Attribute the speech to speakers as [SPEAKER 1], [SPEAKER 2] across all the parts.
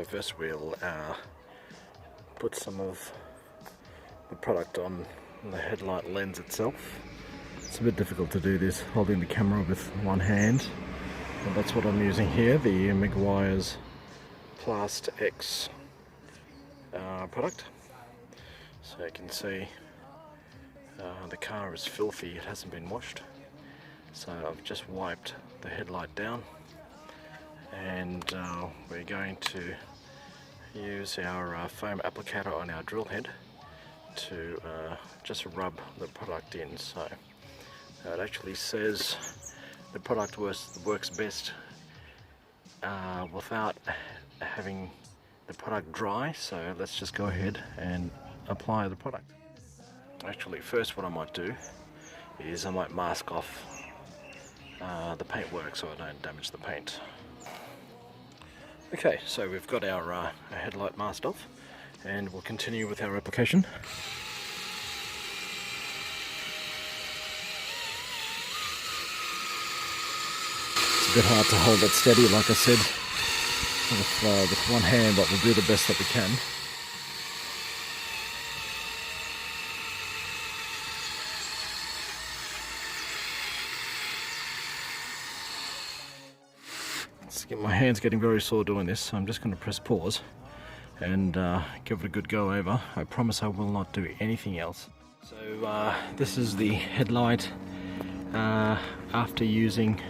[SPEAKER 1] first we'll put some of the product on the headlight lens itself. It's a bit difficult to do this holding the camera with one hand, but that's what I'm using here, the Meguiar's Plast X product. So you can see the car is filthy, it hasn't been washed. So I've just wiped the headlight down, and we're going to use our foam applicator on our drill head to just rub the product in. So it actually says the product works best without having the product dry, so let's just go ahead and apply the product. Actually, first what I might do is I might mask off the paintwork so I don't damage the paint. Okay, so we've got our headlight masked off, and we'll continue with our application. It's a bit hard to hold it steady, like I said, with one hand, but we'll do the best that we can. My hand's getting very sore doing this, so I'm just going to press pause and give it a good go over. I promise I will not do anything else. So this is the headlight after using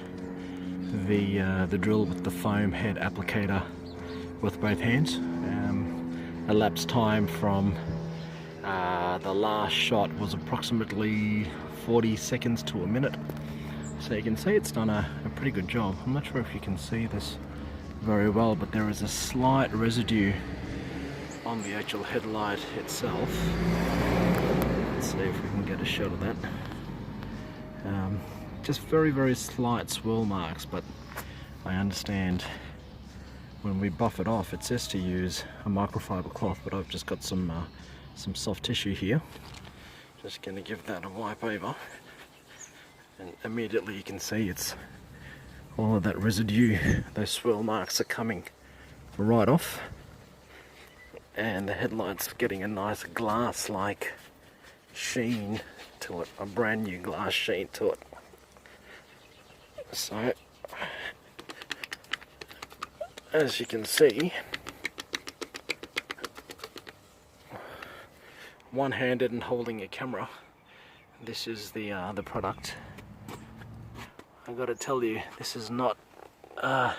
[SPEAKER 1] the drill with the foam head applicator with both hands. Elapsed time from the last shot was approximately 40 seconds to a minute. So you can see it's done a pretty good job. I'm not sure if you can see this very well, but there is a slight residue on the actual headlight itself. Let's see if we can get a shot of that. Just very slight swirl marks, but I understand when we buff it off it says to use a microfiber cloth, but I've just got some soft tissue here. Just going to give that a wipe over. And immediately you can see it's all of that residue, those swirl marks are coming right off, and the headlight's getting a nice glass-like sheen to it, a brand new glass sheen to it. So as you can see, one-handed and holding a camera, this is the product. I've got to tell you, this is not a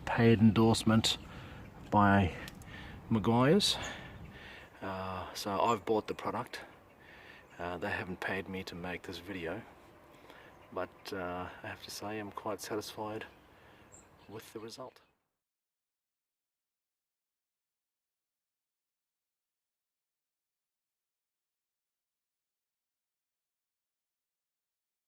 [SPEAKER 1] paid endorsement by Meguiar's. So I've bought the product. They haven't paid me to make this video, but I have to say I'm quite satisfied with the result.